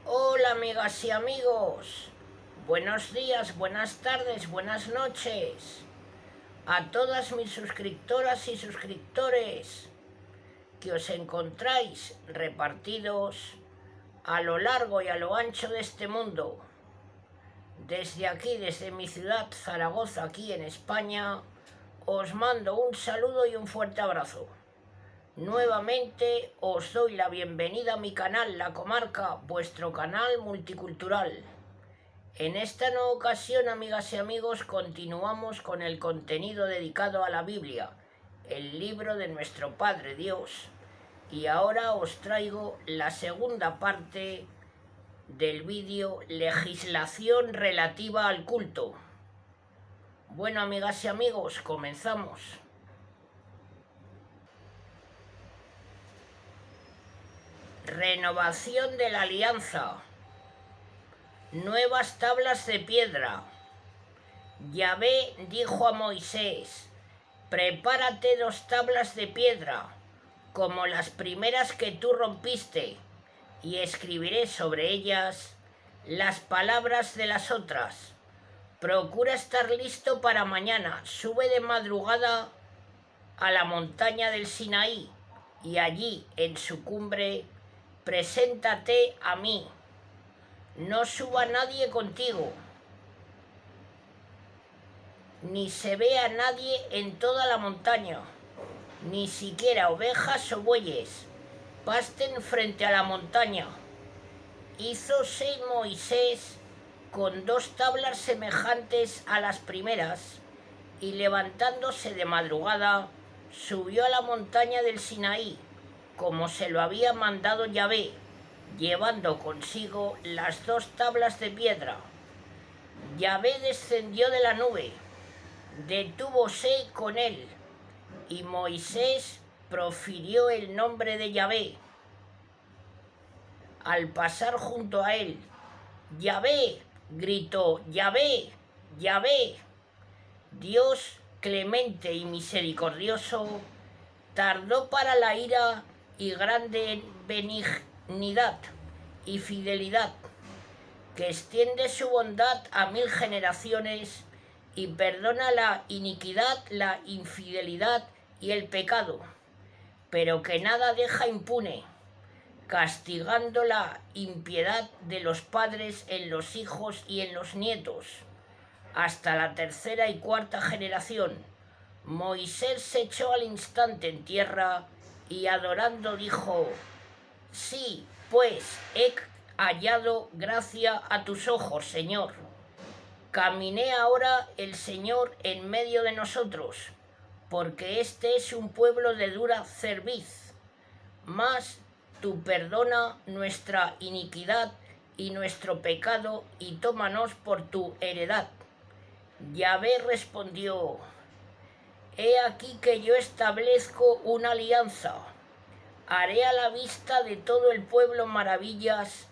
Hola amigas y amigos, buenos días, buenas tardes, buenas noches a todas mis suscriptoras y suscriptores que os encontráis repartidos a lo largo y a lo ancho de este mundo. Desde aquí, desde mi ciudad Zaragoza, aquí en España, os mando un saludo y un fuerte abrazo. Nuevamente os doy la bienvenida a mi canal La Comarca, vuestro canal multicultural. En esta nueva ocasión, amigas y amigos, continuamos con el contenido dedicado a la Biblia, el libro de nuestro Padre Dios. Y ahora os traigo la segunda parte del vídeo Legislación relativa al culto. Bueno, amigas y amigos, comenzamos. Renovación de la alianza. Nuevas tablas de piedra. Yahvé dijo a Moisés: prepárate 2 tablas de piedra, como las primeras que tú rompiste, y escribiré sobre ellas las palabras de las otras. Procura estar listo para mañana. Sube de madrugada a la montaña del Sinaí, y allí, en su cumbre, preséntate a mí. No suba nadie contigo, ni se vea nadie en toda la montaña, ni siquiera ovejas o bueyes pasten frente a la montaña. Hízose Moisés con 2 tablas semejantes a las primeras, y levantándose de madrugada, subió a la montaña del Sinaí, como se lo había mandado Yahvé, llevando consigo las 2 tablas de piedra. Yahvé descendió de la nube, detúvose con él, y Moisés profirió el nombre de Yahvé al pasar junto a él. Yahvé, gritó, Yahvé, Yahvé. Dios clemente y misericordioso, tardó para la ira y grande benignidad y fidelidad, que extiende su bondad a 1000 generaciones y perdona la iniquidad, la infidelidad y el pecado, pero que nada deja impune, castigando la impiedad de los padres en los hijos y en los nietos, hasta la 3ª y 4ª generación. Moisés se echó al instante en tierra y adorando dijo: sí, pues he hallado gracia a tus ojos, Señor. Caminé ahora el Señor en medio de nosotros, porque este es un pueblo de dura cerviz. Mas tú perdona nuestra iniquidad y nuestro pecado, y tómanos por tu heredad. Yahvé respondió: he aquí que yo establezco una alianza. Haré a la vista de todo el pueblo maravillas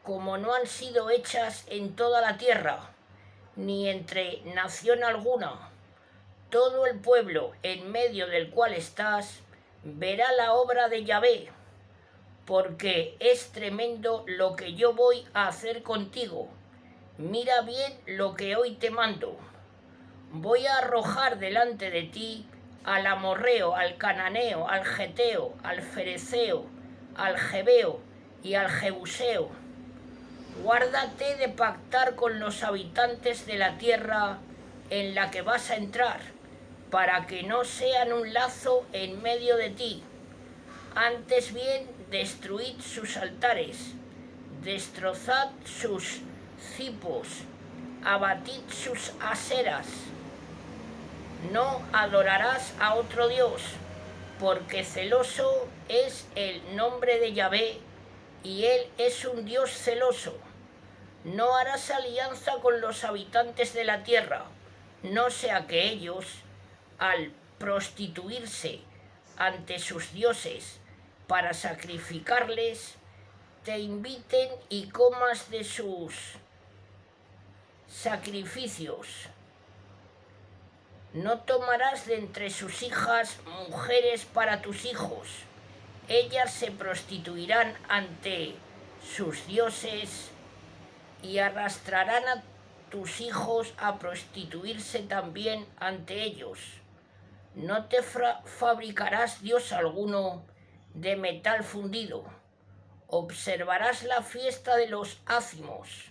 como no han sido hechas en toda la tierra, ni entre nación alguna. Todo el pueblo en medio del cual estás verá la obra de Yahvé, porque es tremendo lo que yo voy a hacer contigo. Mira bien lo que hoy te mando. Voy a arrojar delante de ti al amorreo, al cananeo, al geteo, al fereceo, al jebeo y al jebuseo. Guárdate de pactar con los habitantes de la tierra en la que vas a entrar, para que no sean un lazo en medio de ti. Antes bien, destruid sus altares, destrozad sus cipos, abatid sus aseras. No adorarás a otro Dios, porque celoso es el nombre de Yahvé, y él es un Dios celoso. No harás alianza con los habitantes de la tierra, no sea que ellos, al prostituirse ante sus dioses para sacrificarles, te inviten y comas de sus sacrificios. No tomarás de entre sus hijas mujeres para tus hijos. Ellas se prostituirán ante sus dioses y arrastrarán a tus hijos a prostituirse también ante ellos. No te fabricarás dios alguno de metal fundido. Observarás la fiesta de los ácimos.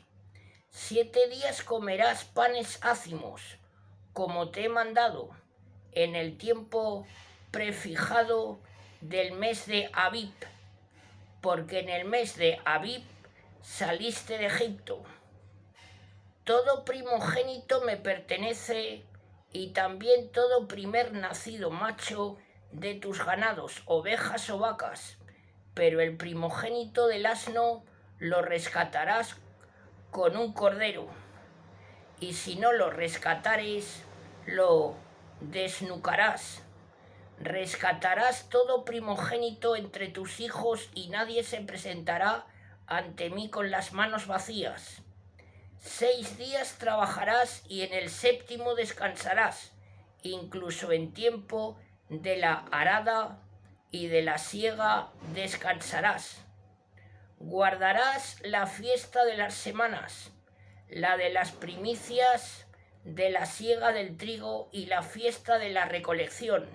7 días comerás panes ácimos, como te he mandado, en el tiempo prefijado del mes de Abib, porque en el mes de Abib saliste de Egipto. Todo primogénito me pertenece, y también todo primer nacido macho de tus ganados, ovejas o vacas, pero el primogénito del asno lo rescatarás con un cordero, y si no lo rescatares, lo desnucarás. Rescatarás todo primogénito entre tus hijos, y nadie se presentará ante mí con las manos vacías. 6 días trabajarás y en el 7º descansarás, incluso en tiempo de la arada y de la siega descansarás. Guardarás la fiesta de las semanas, la de las primicias de la siega del trigo y la fiesta de la recolección,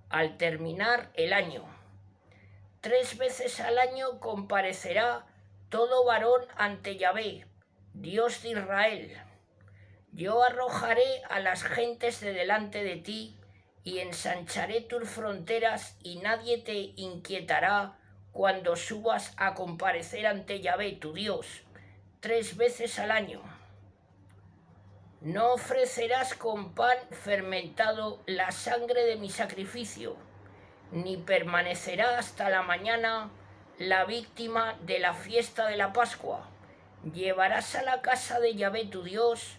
al terminar el año. 3 veces al año comparecerá todo varón ante Yahvé, Dios de Israel. Yo arrojaré a las gentes de delante de ti y ensancharé tus fronteras, y nadie te inquietará cuando subas a comparecer ante Yahvé tu Dios 3 veces al año. No ofrecerás con pan fermentado la sangre de mi sacrificio, ni permanecerá hasta la mañana la víctima de la fiesta de la Pascua. Llevarás a la casa de Yahvé tu Dios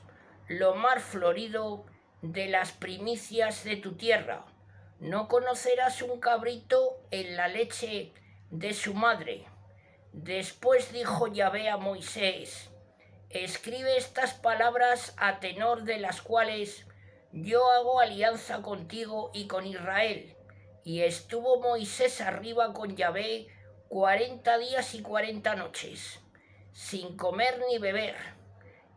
lo más florido de las primicias de tu tierra. No conocerás un cabrito en la leche de su madre. Después dijo Yahvé a Moisés: escribe estas palabras a tenor de las cuales yo hago alianza contigo y con Israel. Y estuvo Moisés arriba con Yahvé 40 días y 40 noches, sin comer ni beber.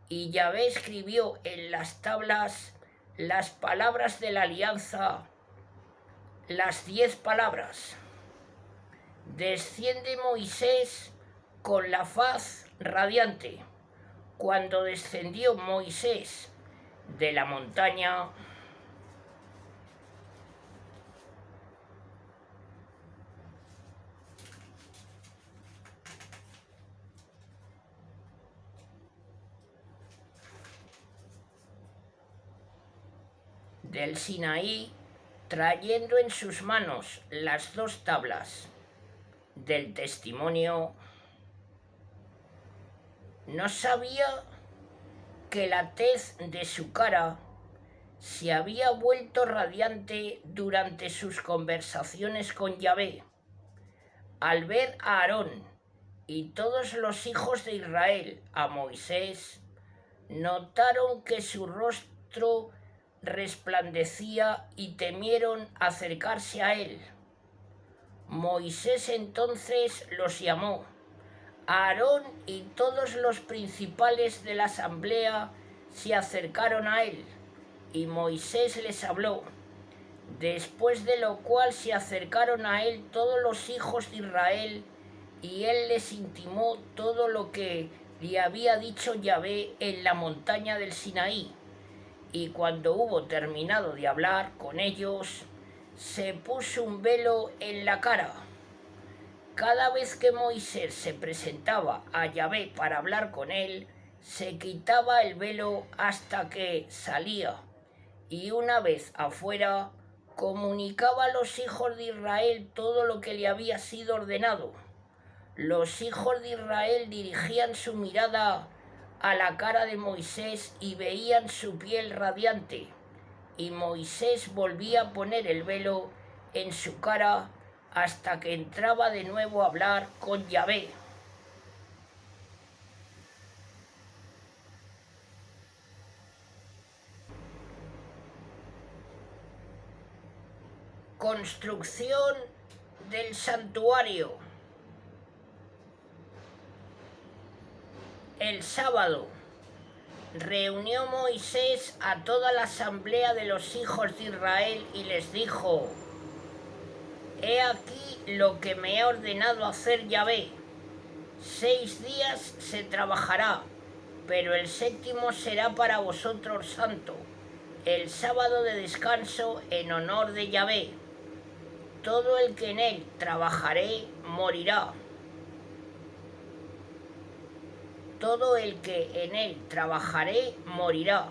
Y Yahvé escribió en las tablas las palabras de la alianza, las 10 palabras. Desciende Moisés con la faz radiante. Cuando descendió Moisés de la montaña, del Sinaí, trayendo en sus manos las 2 tablas del testimonio, no sabía que la tez de su cara se había vuelto radiante durante sus conversaciones con Yahvé. Al ver a Aarón y todos los hijos de Israel a Moisés, notaron que su rostro resplandecía y temieron acercarse a él. Moisés entonces los llamó. Aarón y todos los principales de la asamblea se acercaron a él, y Moisés les habló. Después de lo cual se acercaron a él todos los hijos de Israel, y él les intimó todo lo que le había dicho Yahvé en la montaña del Sinaí. Y cuando hubo terminado de hablar con ellos, se puso un velo en la cara. Cada vez que Moisés se presentaba a Yahvé para hablar con él, se quitaba el velo hasta que salía, y una vez afuera comunicaba a los hijos de Israel todo lo que le había sido ordenado. Los hijos de Israel dirigían su mirada a la cara de Moisés y veían su piel radiante, y Moisés volvía a poner el velo en su cara hasta que entraba de nuevo a hablar con Yahvé. Construcción del santuario. El sábado reunió Moisés a toda la asamblea de los hijos de Israel y les dijo: He aquí lo que me ha ordenado hacer Yahvé. 6 días se trabajará, pero el séptimo será para vosotros santo, el sábado de descanso en honor de Yahvé. Todo el que en él trabajare morirá. Todo el que en él trabajare morirá.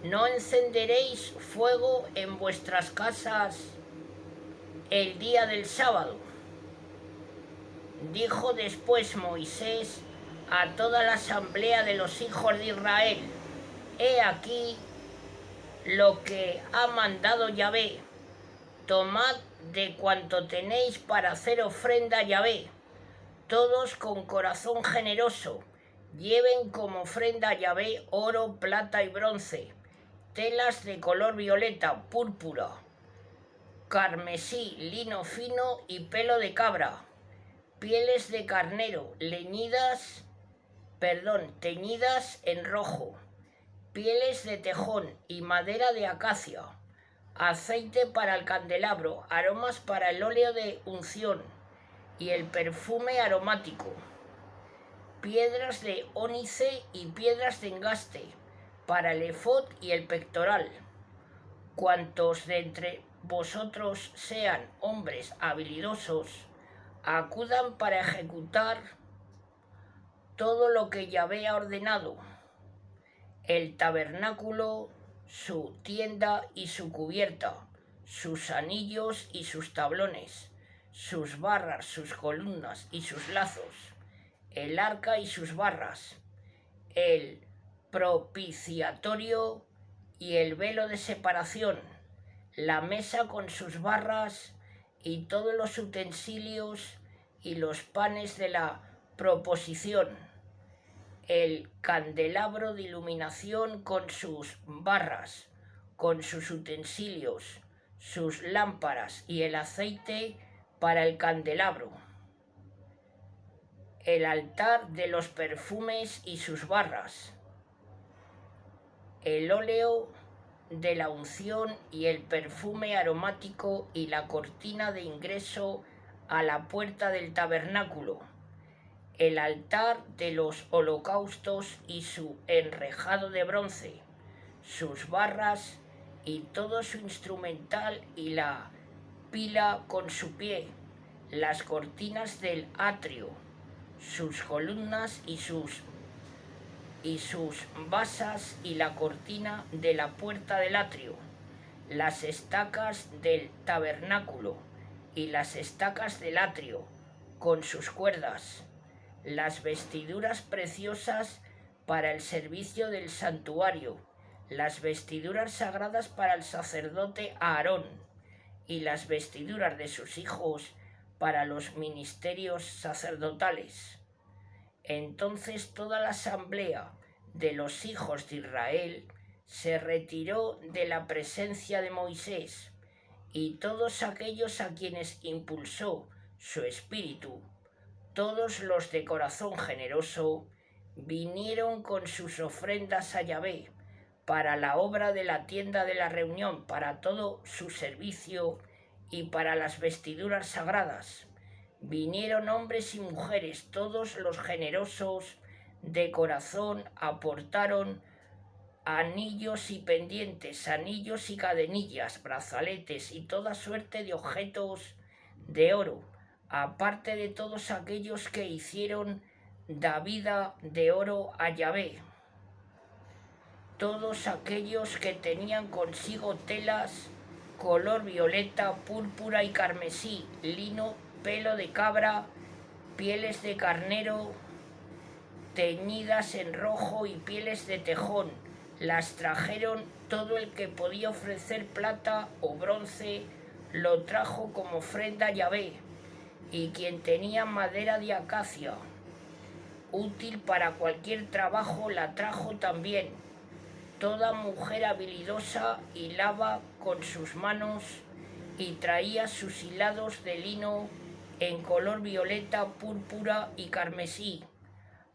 No encenderéis fuego en vuestras casas el día del sábado. Dijo después Moisés a toda la asamblea de los hijos de Israel: He aquí lo que ha mandado Yahvé. Tomad de cuanto tenéis para hacer ofrenda a Yahvé, todos con corazón generoso. Lleven como ofrenda a Yahvé oro, plata y bronce, telas de color violeta, púrpura, carmesí, lino fino y pelo de cabra, pieles de carnero, teñidas en rojo, pieles de tejón y madera de acacia, aceite para el candelabro, aromas para el óleo de unción y el perfume aromático, piedras de ónice y piedras de engaste para el efod y el pectoral. Cuantos de entre vosotros sean hombres habilidosos, acudan para ejecutar todo lo que Yahvé ha ordenado: el tabernáculo, su tienda y su cubierta, sus anillos y sus tablones, sus barras, sus columnas y sus lazos, el arca y sus barras, el propiciatorio y el velo de separación, la mesa con sus barras y todos los utensilios y los panes de la proposición, el candelabro de iluminación con sus barras, con sus utensilios, sus lámparas y el aceite para el candelabro, el altar de los perfumes y sus barras, el óleo de la unción y el perfume aromático y la cortina de ingreso a la puerta del tabernáculo, el altar de los holocaustos y su enrejado de bronce, sus barras y todo su instrumental y la pila con su pie, las cortinas del atrio, sus columnas y sus basas y la cortina de la puerta del atrio, las estacas del tabernáculo y las estacas del atrio con sus cuerdas, las vestiduras preciosas para el servicio del santuario, las vestiduras sagradas para el sacerdote Aarón y las vestiduras de sus hijos para los ministerios sacerdotales. Entonces toda la asamblea de los hijos de Israel se retiró de la presencia de Moisés, y todos aquellos a quienes impulsó su espíritu, todos los de corazón generoso, vinieron con sus ofrendas a Yahvé para la obra de la tienda de la reunión, para todo su servicio y para las vestiduras sagradas. Vinieron hombres y mujeres, todos los generosos de corazón aportaron anillos y pendientes, anillos y cadenillas, brazaletes y toda suerte de objetos de oro, aparte de todos aquellos que hicieron davida de oro a Yahvé. Todos aquellos que tenían consigo telas color violeta, púrpura y carmesí, lino, pelo de cabra, pieles de carnero teñidas en rojo y pieles de tejón, las trajeron. Todo el que podía ofrecer plata o bronce lo trajo como ofrenda a Yahvé, y quien tenía madera de acacia útil para cualquier trabajo la trajo también. Toda mujer habilidosa hilaba con sus manos y traía sus hilados de lino en color violeta, púrpura y carmesí,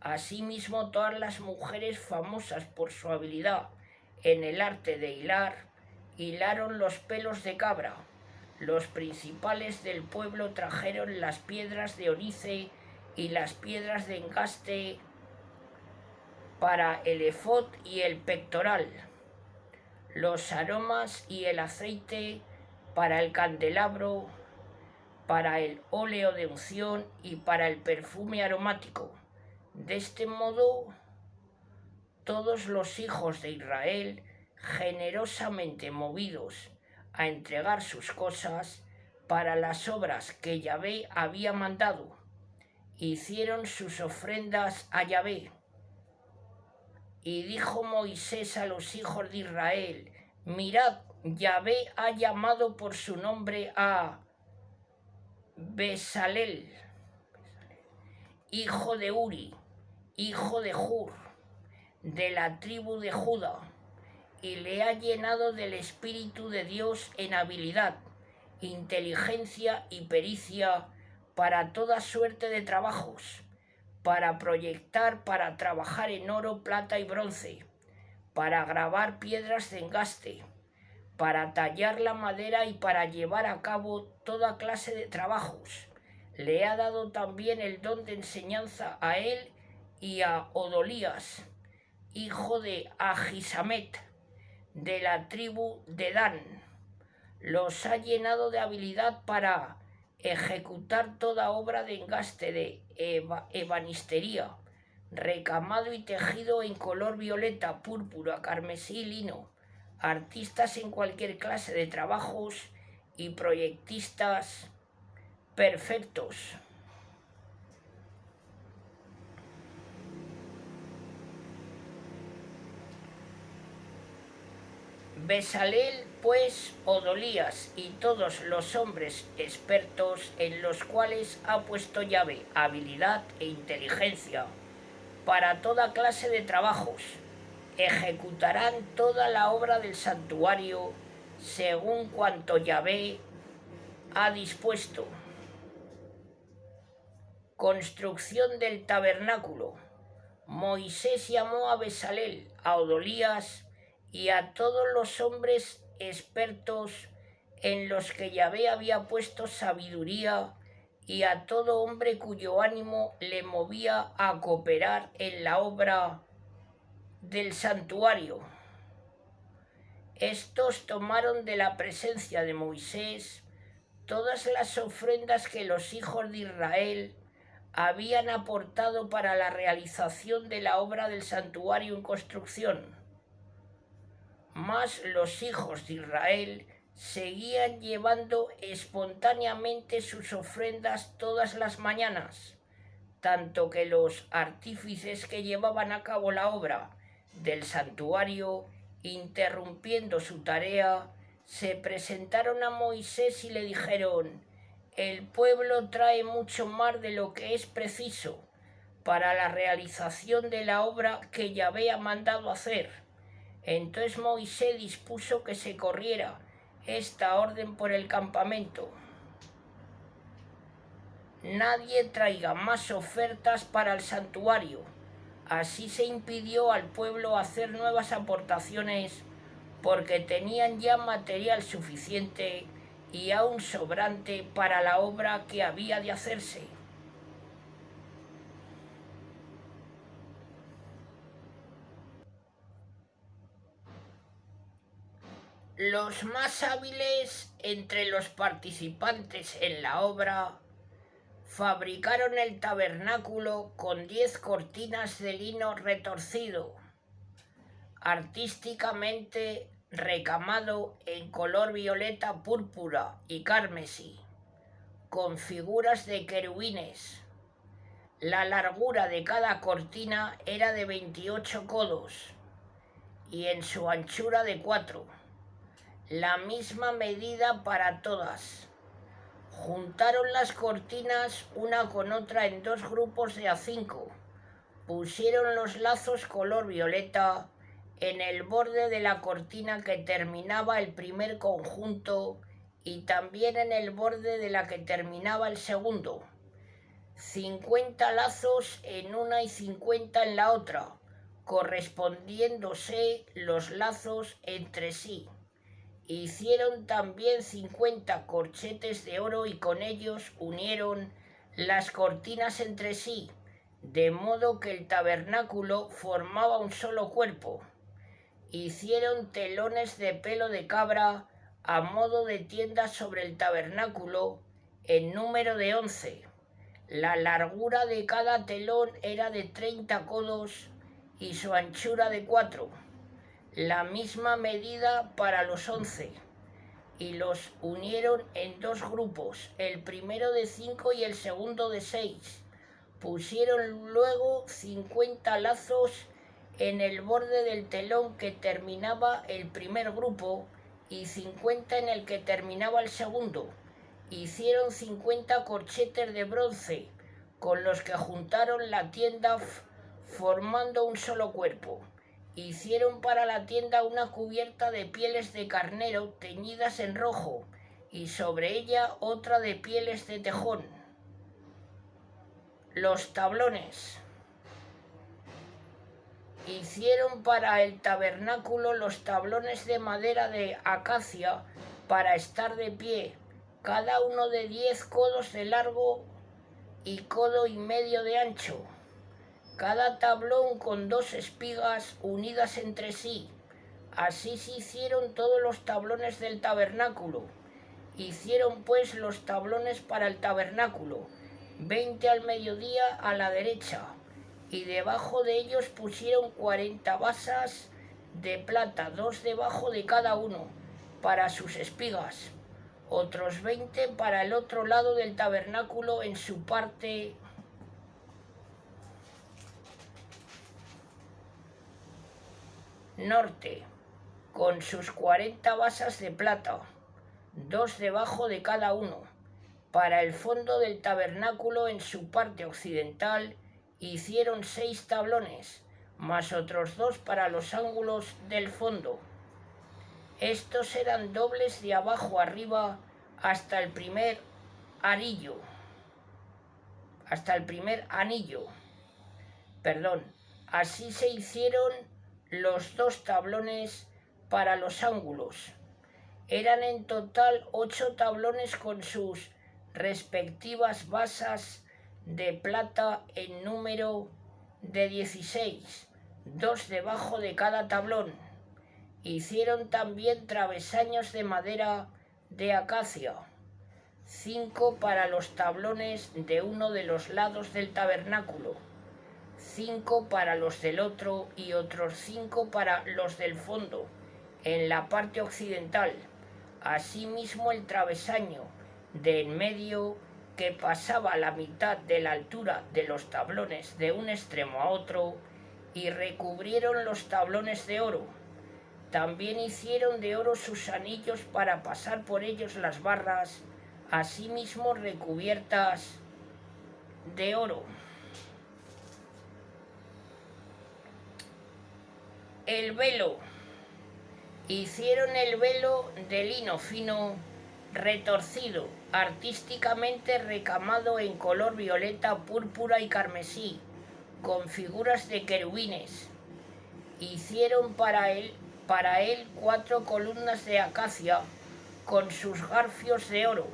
Asimismo, todas las mujeres famosas por su habilidad en el arte de hilar, hilaron los pelos de cabra. Los principales del pueblo trajeron las piedras de ónice y las piedras de engaste para el efod y el pectoral, los aromas y el aceite para el candelabro, para el óleo de unción y para el perfume aromático. De este modo, todos los hijos de Israel, generosamente movidos a entregar sus cosas para las obras que Yahvé había mandado, hicieron sus ofrendas a Yahvé. Y dijo Moisés a los hijos de Israel: mirad, Yahvé ha llamado por su nombre a Besalel, hijo de Uri, hijo de Hur, de la tribu de Judá, y le ha llenado del Espíritu de Dios en habilidad, inteligencia y pericia para toda suerte de trabajos, para proyectar, para trabajar en oro, plata y bronce, para grabar piedras de engaste, para tallar la madera y para llevar a cabo toda clase de trabajos. Le ha dado también el don de enseñanza a él y a Odolías, hijo de Ahisamet, de la tribu de Dan. Los ha llenado de habilidad para ejecutar toda obra de engaste, de ebanistería, recamado y tejido en color violeta, púrpura, carmesí y lino, artistas en cualquier clase de trabajos y proyectistas perfectos. Besalel, pues, Odolías y todos los hombres expertos en los cuales ha puesto Yahvé habilidad e inteligencia para toda clase de trabajos, ejecutarán toda la obra del santuario según cuanto Yahvé ha dispuesto. Construcción del tabernáculo. Moisés llamó a Besalel, a Odolías y a todos los hombres expertos en los que Yahvé había puesto sabiduría, y a todo hombre cuyo ánimo le movía a cooperar en la obra del santuario. Estos tomaron de la presencia de Moisés todas las ofrendas que los hijos de Israel habían aportado para la realización de la obra del santuario en construcción. Mas los hijos de Israel seguían llevando espontáneamente sus ofrendas todas las mañanas, tanto que los artífices que llevaban a cabo la obra del santuario, interrumpiendo su tarea, se presentaron a Moisés y le dijeron: el pueblo trae mucho más de lo que es preciso para la realización de la obra que Yahvé ha mandado hacer. Entonces Moisés dispuso que se corriera esta orden por el campamento: nadie traiga más ofertas para el santuario. Así se impidió al pueblo hacer nuevas aportaciones, porque tenían ya material suficiente y aún sobrante para la obra que había de hacerse. Los más hábiles entre los participantes en la obra fabricaron el tabernáculo con 10 cortinas de lino retorcido, artísticamente recamado en color violeta, púrpura y carmesí, con figuras de querubines. La largura de cada cortina era de 28 codos y en su anchura de 4, la misma medida para todas. Juntaron las cortinas una con otra en 2 grupos de A5, pusieron los lazos color violeta en el borde de la cortina que terminaba el primer conjunto y también en el borde de la que terminaba el segundo. 50 lazos en una y 50 en la otra, correspondiéndose los lazos entre sí. Hicieron también 50 corchetes de oro y con ellos unieron las cortinas entre sí, de modo que el tabernáculo formaba un solo cuerpo. Hicieron telones de pelo de cabra a modo de tienda sobre el tabernáculo, en número de 11. La largura de cada telón era de 30 codos y su anchura de 4. La misma medida para los 11, y los unieron en 2 grupos, el primero de 5 y el segundo de 6. Pusieron luego 50 lazos en el borde del telón que terminaba el primer grupo y 50 en el que terminaba el segundo. Hicieron 50 corchetes de bronce, con los que juntaron la tienda formando un solo cuerpo. Hicieron para la tienda una cubierta de pieles de carnero teñidas en rojo, y sobre ella otra de pieles de tejón. Los tablones. Hicieron para el tabernáculo los tablones de madera de acacia para estar de pie, cada uno de 10 codos de largo y codo y medio de ancho. Cada tablón con 2 espigas unidas entre sí. Así se hicieron todos los tablones del tabernáculo. Hicieron pues los tablones para el tabernáculo, 20 al mediodía a la derecha, y debajo de ellos pusieron 40 basas de plata, 2 debajo de cada uno, para sus espigas, otros 20 para el otro lado del tabernáculo en su parte norte, con sus 40 basas de plata, 2 debajo de cada uno. Para el fondo del tabernáculo en su parte occidental hicieron 6 tablones, más otros 2 para los ángulos del fondo. Estos eran dobles de abajo arriba hasta el primer anillo. Así se hicieron los 2 tablones para los ángulos. Eran en total 8 tablones con sus respectivas basas de plata en número de 16, 2 debajo de cada tablón. Hicieron también travesaños de madera de acacia, 5 para los tablones de uno de los lados del tabernáculo, 5 para los del otro y otros 5 para los del fondo, en la parte occidental. Asimismo el travesaño de en medio, que pasaba la mitad de la altura de los tablones de un extremo a otro, y recubrieron los tablones de oro. También hicieron de oro sus anillos para pasar por ellos las barras, asimismo recubiertas de oro. El velo. Hicieron el velo de lino fino, retorcido, artísticamente recamado en color violeta, púrpura y carmesí, con figuras de querubines. Hicieron para él 4 columnas de acacia con sus garfios de oro.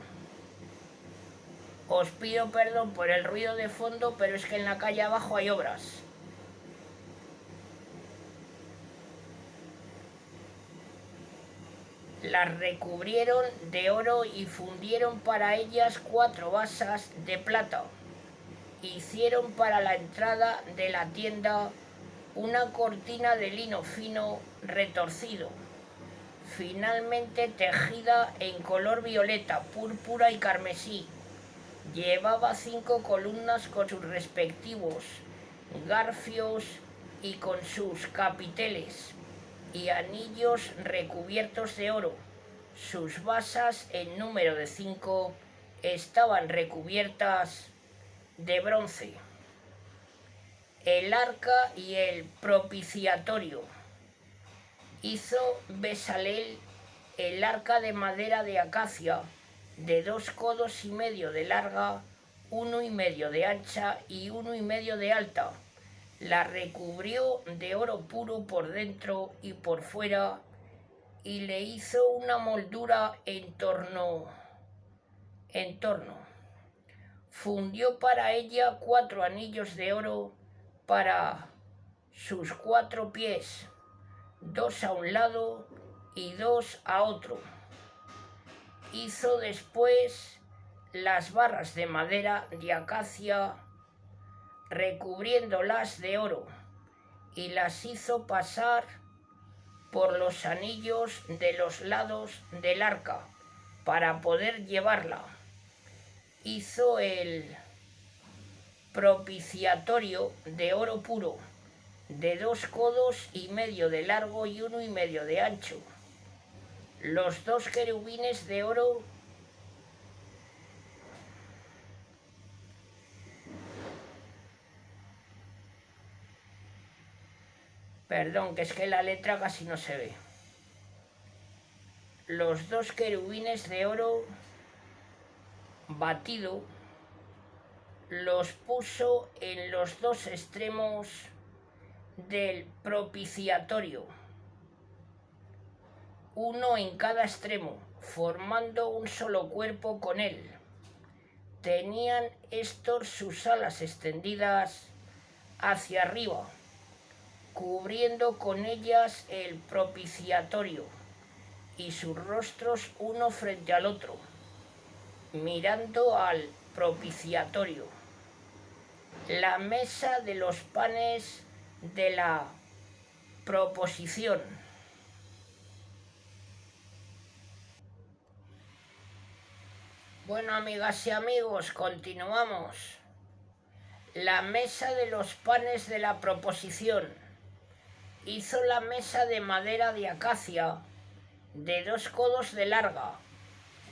Os pido perdón por el ruido de fondo, pero es que en la calle abajo hay obras. Las recubrieron de oro y fundieron para ellas 4 basas de plata. Hicieron para la entrada de la tienda una cortina de lino fino retorcido, finalmente tejida en color violeta, púrpura y carmesí. Llevaba 5 columnas con sus respectivos garfios y con sus capiteles y anillos recubiertos de oro. Sus basas, en número de 5, estaban recubiertas de bronce. El arca y el propiciatorio. Hizo Bezalel el arca de madera de acacia, de 2 codos y medio de larga, 1,5 de ancha y 1,5 de alta. La recubrió de oro puro por dentro y por fuera y le hizo una moldura en torno. Fundió para ella 4 anillos de oro para sus 4 pies, 2 a un lado y 2 a otro. Hizo después las barras de madera de acacia recubriéndolas de oro y las hizo pasar por los anillos de los lados del arca para poder llevarla. Hizo el propiciatorio de oro puro, de 2 codos y medio de largo y 1,5 de ancho. Los 2 querubines de oro Perdón, que es que la letra casi no se ve. Los 2 querubines de oro batido los puso en los 2 extremos del propiciatorio, uno en cada extremo, formando un solo cuerpo con él. Tenían estos sus alas extendidas hacia arriba, cubriendo con ellas el propiciatorio, y sus rostros uno frente al otro, mirando al propiciatorio. La mesa de los panes de la proposición. Bueno, amigas y amigos, continuamos. La mesa de los panes de la proposición. Hizo la mesa de madera de acacia, de 2 codos de larga,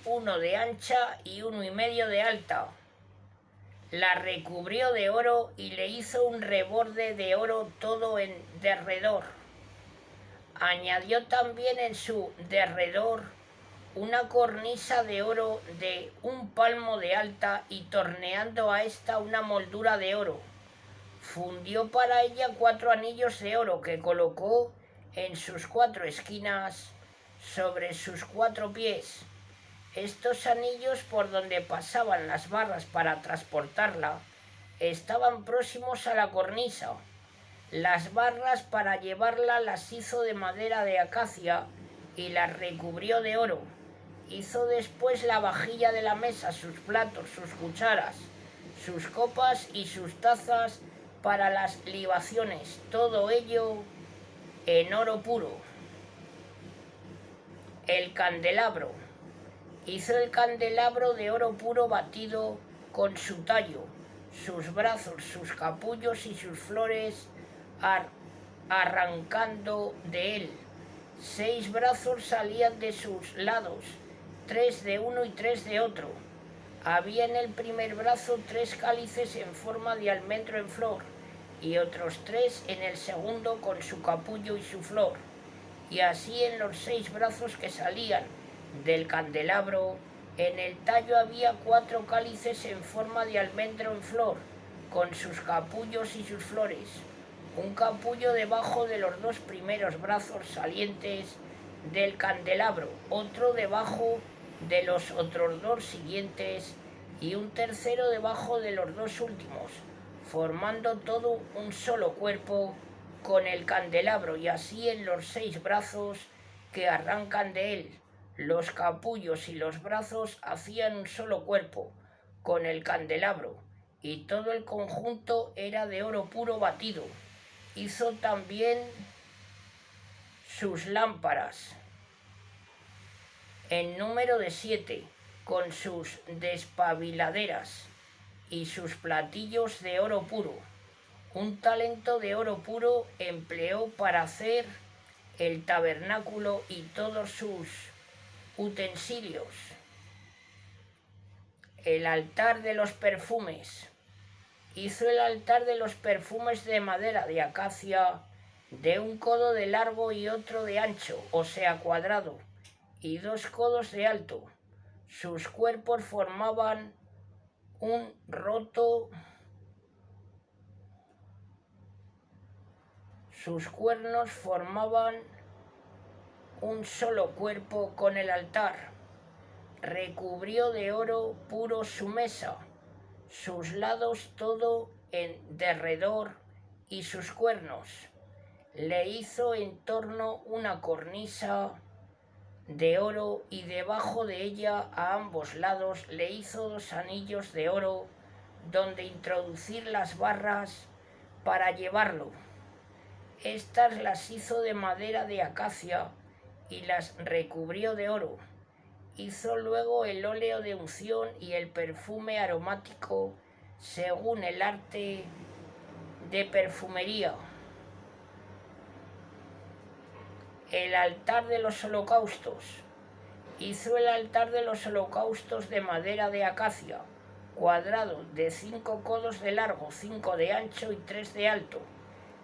1 de ancha y 1,5 de alta. La recubrió de oro y le hizo un reborde de oro todo en derredor. Añadió también en su derredor una cornisa de oro de 1 palmo de alta y torneando a esta una moldura de oro. Fundió para ella 4 anillos de oro que colocó en sus 4 esquinas sobre sus 4 pies. Estos anillos por donde pasaban las barras para transportarla estaban próximos a la cornisa. Las barras para llevarla las hizo de madera de acacia y las recubrió de oro. Hizo después la vajilla de la mesa, sus platos, sus cucharas, sus copas y sus tazas para las libaciones, todo ello en oro puro. El candelabro. Hizo el candelabro de oro puro batido con su tallo, sus brazos, sus capullos y sus flores arrancando de él. 6 brazos salían de sus lados, 3 de uno y 3 de otro. Había en el primer brazo 3 cálices en forma de almendro en flor, y otros 3 en el segundo con su capullo y su flor. Y así en los 6 brazos que salían del candelabro, en el tallo había 4 cálices en forma de almendro en flor, con sus capullos y sus flores. Un capullo debajo de los 2 primeros brazos salientes del candelabro, otro debajo de los otros 2 siguientes y un tercero debajo de los 2 últimos, formando todo un solo cuerpo con el candelabro, y así en los 6 brazos que arrancan de él. Los capullos y los brazos hacían un solo cuerpo con el candelabro, y todo el conjunto era de oro puro batido. Hizo también sus lámparas en número de 7, con sus despabiladeras y sus platillos de oro puro. Un talento de oro puro empleó para hacer el tabernáculo y todos sus utensilios. El altar de los perfumes. Hizo el altar de los perfumes de madera de acacia, de 1 codo de largo y otro de ancho, o sea cuadrado, y 2 codos de alto. Sus cuerpos formaban un roto. Sus cuernos formaban un solo cuerpo con el altar. Recubrió de oro puro su mesa, sus lados todo en derredor y sus cuernos. Le hizo en torno una cornisa de oro y debajo de ella a ambos lados le hizo 2 anillos de oro donde introducir las barras para llevarlo. Estas las hizo de madera de acacia y las recubrió de oro. Hizo luego el óleo de unción y el perfume aromático según el arte de perfumería. El altar de los holocaustos. Hizo el altar de los holocaustos de madera de acacia, cuadrado, de 5 codos de largo, 5 de ancho y 3 de alto.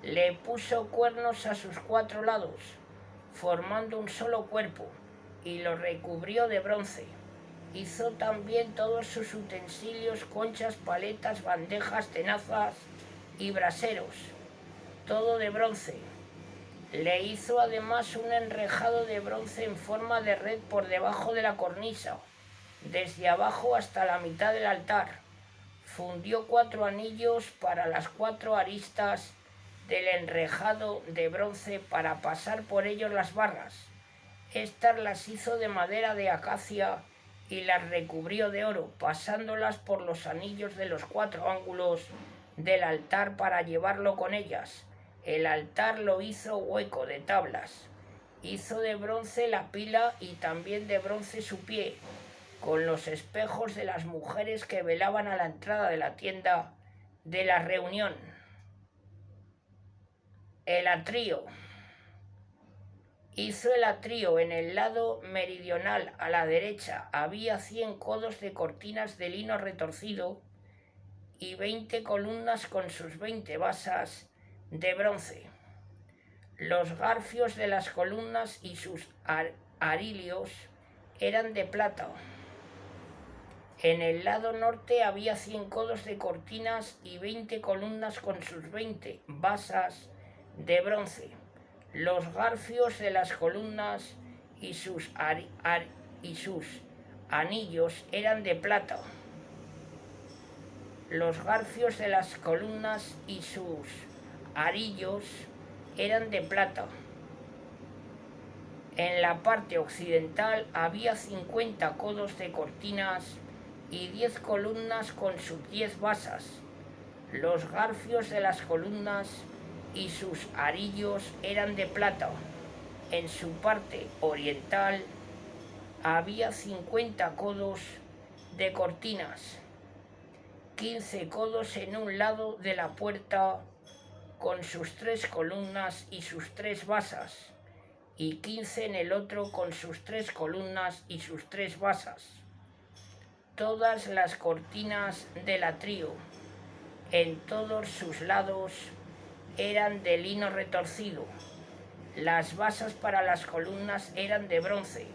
Le puso cuernos a sus 4 lados, formando un solo cuerpo, y lo recubrió de bronce. Hizo también todos sus utensilios, conchas, paletas, bandejas, tenazas y braseros, todo de bronce. Le hizo además un enrejado de bronce en forma de red por debajo de la cornisa, desde abajo hasta la mitad del altar. Fundió 4 anillos para las 4 aristas del enrejado de bronce para pasar por ellos las barras. Estas las hizo de madera de acacia y las recubrió de oro, pasándolas por los anillos de los 4 ángulos del altar para llevarlo con ellas. El altar lo hizo hueco de tablas. Hizo de bronce la pila y también de bronce su pie, con los espejos de las mujeres que velaban a la entrada de la tienda de la reunión. El atrio. Hizo el atrio en el lado meridional a la derecha. Había 100 codos de cortinas de lino retorcido y 20 columnas con sus 20 basas de bronce. Los garfios de las columnas y sus arilios eran de plata. En el lado norte había 100 codos de cortinas y 20 columnas con sus 20 basas de bronce. Los garfios de las columnas y sus anillos eran de plata. Los garfios de las columnas y sus arillos eran de plata. En la parte occidental había 50 codos de cortinas y 10 columnas con sus 10 basas. Los garfios de las columnas y sus arillos eran de plata. En su parte oriental había 50 codos de cortinas, 15 codos en un lado de la puerta con sus 3 columnas y sus 3 basas, y 15 en el otro con sus 3 columnas y sus 3 basas. Todas las cortinas del atrio, en todos sus lados, eran de lino retorcido. Las basas para las columnas eran de bronce,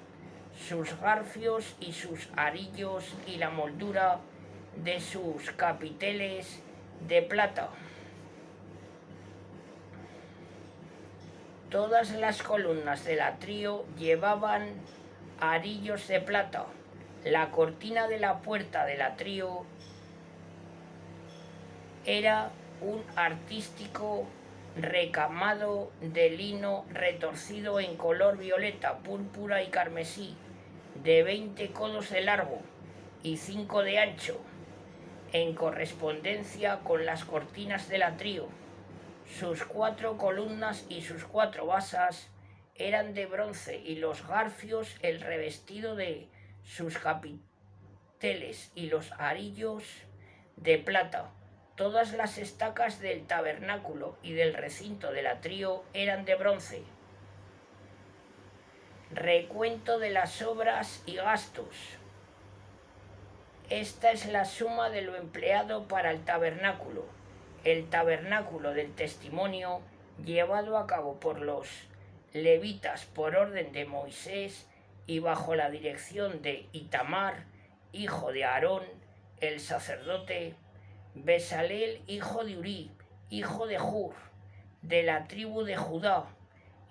sus garfios y sus arillos y la moldura de sus capiteles de plata. Todas las columnas del atrio llevaban arillos de plata. La cortina de la puerta del atrio era un artístico recamado de lino retorcido en color violeta, púrpura y carmesí, de 20 codos de largo y 5 de ancho, en correspondencia con las cortinas del atrio. Sus 4 columnas y sus 4 basas eran de bronce y los garfios, el revestido de sus capiteles y los arillos de plata. Todas las estacas del tabernáculo y del recinto del atrio eran de bronce. Recuento de las obras y gastos. Esta es la suma de lo empleado para el tabernáculo del testimonio, llevado a cabo por los levitas por orden de Moisés y bajo la dirección de Itamar, hijo de Aarón, el sacerdote, Besaleel, hijo de Uri, hijo de Hur, de la tribu de Judá,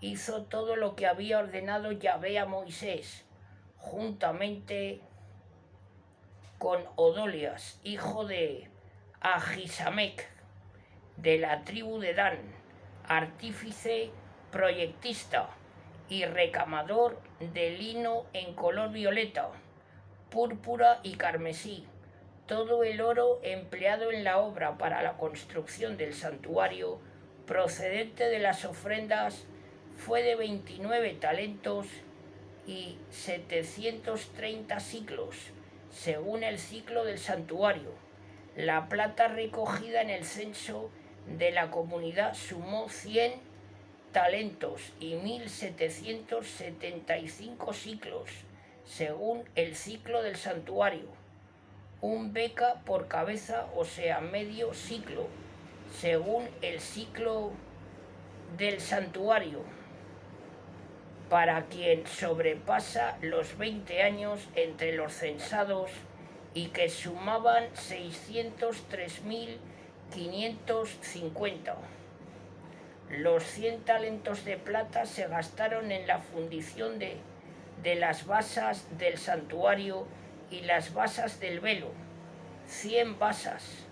hizo todo lo que había ordenado Yahvé a Moisés, juntamente con Odolías, hijo de Ahisamec, de la tribu de Dan, artífice, proyectista y recamador de lino en color violeta, púrpura y carmesí. Todo el oro empleado en la obra para la construcción del santuario, procedente de las ofrendas, fue de 29 talentos y 730 siclos, según el ciclo del santuario. La plata recogida en el censo de la comunidad sumó 100 talentos y 1775 ciclos, según el ciclo del santuario. Un beca por cabeza, o sea, medio ciclo, según el ciclo del santuario, para quien sobrepasa los 20 años entre los censados y que sumaban 603.550. Los 100 talentos de plata se gastaron en la fundición de las basas del santuario y las basas del velo, 100 basas.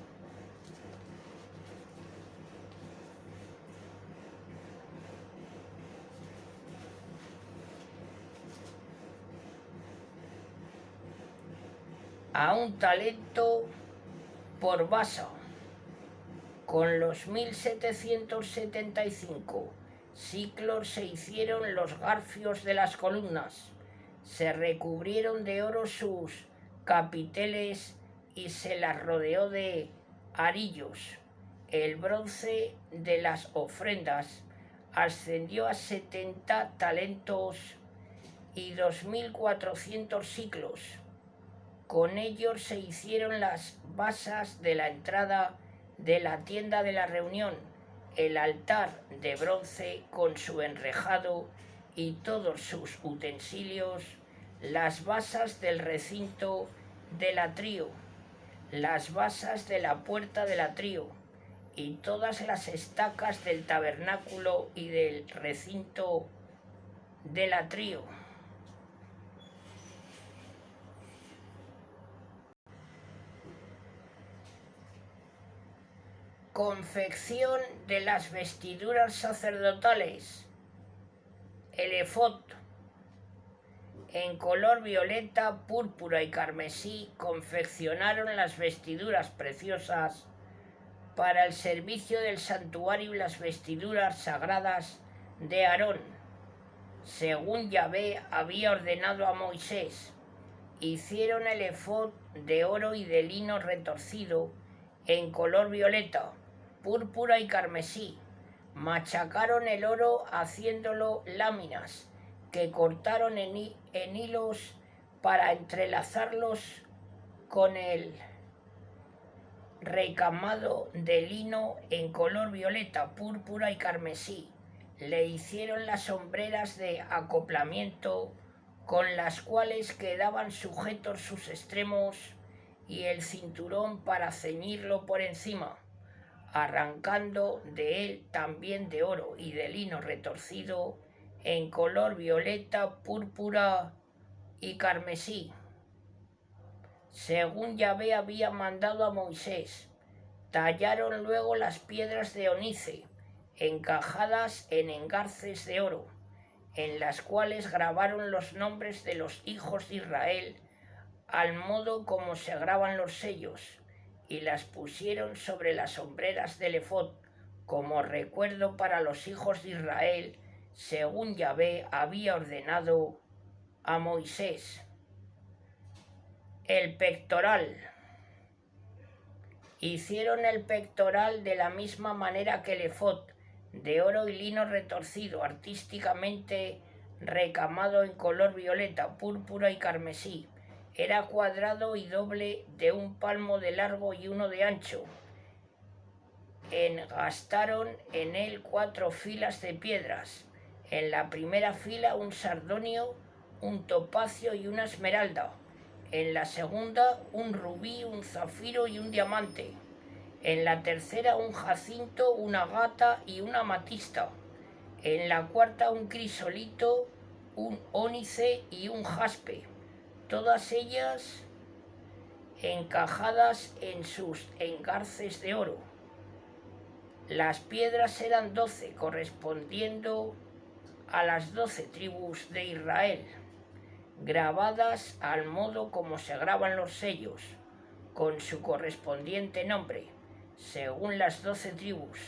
A un talento por basa. Con los 1775 ciclos se hicieron los garfios de las columnas, se recubrieron de oro sus capiteles y se las rodeó de arillos. El bronce de las ofrendas ascendió a 70 talentos y 2.400 ciclos. Con ellos se hicieron las basas de la entrada de la tienda de la reunión, el altar de bronce con su enrejado y todos sus utensilios, las basas del recinto del atrio, las basas de la puerta del atrio y todas las estacas del tabernáculo y del recinto del atrio. Confección de las vestiduras sacerdotales. El efod. En color violeta, púrpura y carmesí confeccionaron las vestiduras preciosas para el servicio del santuario y las vestiduras sagradas de Aarón, según Yahvé había ordenado a Moisés. Hicieron el efod de oro y de lino retorcido en color violeta, púrpura y carmesí. Machacaron el oro haciéndolo láminas que cortaron en hilos para entrelazarlos con el recamado de lino en color violeta, púrpura y carmesí. Le hicieron las sombreras de acoplamiento con las cuales quedaban sujetos sus extremos y el cinturón para ceñirlo por encima, arrancando de él también de oro y de lino retorcido en color violeta, púrpura y carmesí, según Yahvé había mandado a Moisés. Tallaron luego las piedras de ónice, encajadas en engarces de oro, en las cuales grabaron los nombres de los hijos de Israel, al modo como se graban los sellos, y las pusieron sobre las sombreras del efod, como recuerdo para los hijos de Israel, según Yahvé había ordenado a Moisés. El pectoral. Hicieron el pectoral de la misma manera que el efod, de oro y lino retorcido, artísticamente recamado en color violeta, púrpura y carmesí. Era cuadrado y doble, de 1 palmo de largo y 1 de ancho. Engastaron en él 4 filas de piedras. En la primera fila un sardonio, un topacio y una esmeralda. En la segunda, un rubí, un zafiro y un diamante. En la tercera, un jacinto, una agata y una amatista. En la cuarta, un crisolito, un ónice y un jaspe. Todas ellas encajadas en sus engarces de oro. Las piedras eran 12, correspondiendo a las 12 tribus de Israel, grabadas al modo como se graban los sellos, con su correspondiente nombre, según las 12 tribus.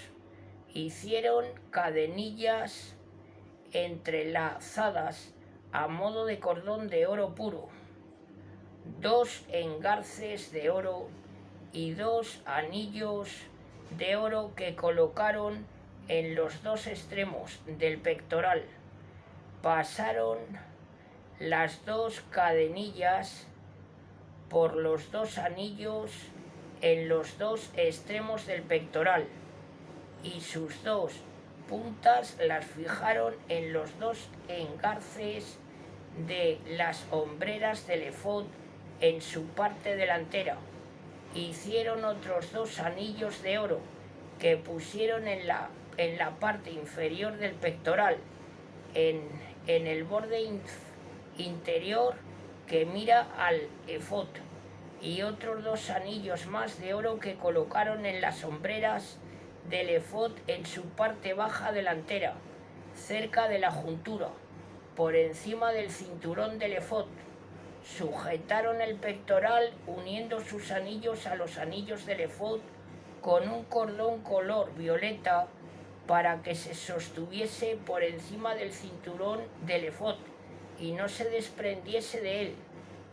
Hicieron cadenillas entrelazadas a modo de cordón de oro puro, 2 engarces de oro y 2 anillos de oro que colocaron en los 2 extremos del pectoral. Pasaron las 2 cadenillas por los 2 anillos en los 2 extremos del pectoral y sus 2 puntas las fijaron en los 2 engarces de las hombreras del efod en su parte delantera. Hicieron otros 2 anillos de oro que pusieron en la parte inferior del pectoral, en el borde interior que mira al efod, y otros 2 anillos más de oro que colocaron en las hombreras del efod en su parte baja delantera, cerca de la juntura, por encima del cinturón del efod. Sujetaron el pectoral uniendo sus anillos a los anillos del efod con un cordón color violeta para que se sostuviese por encima del cinturón del efod y no se desprendiese de él,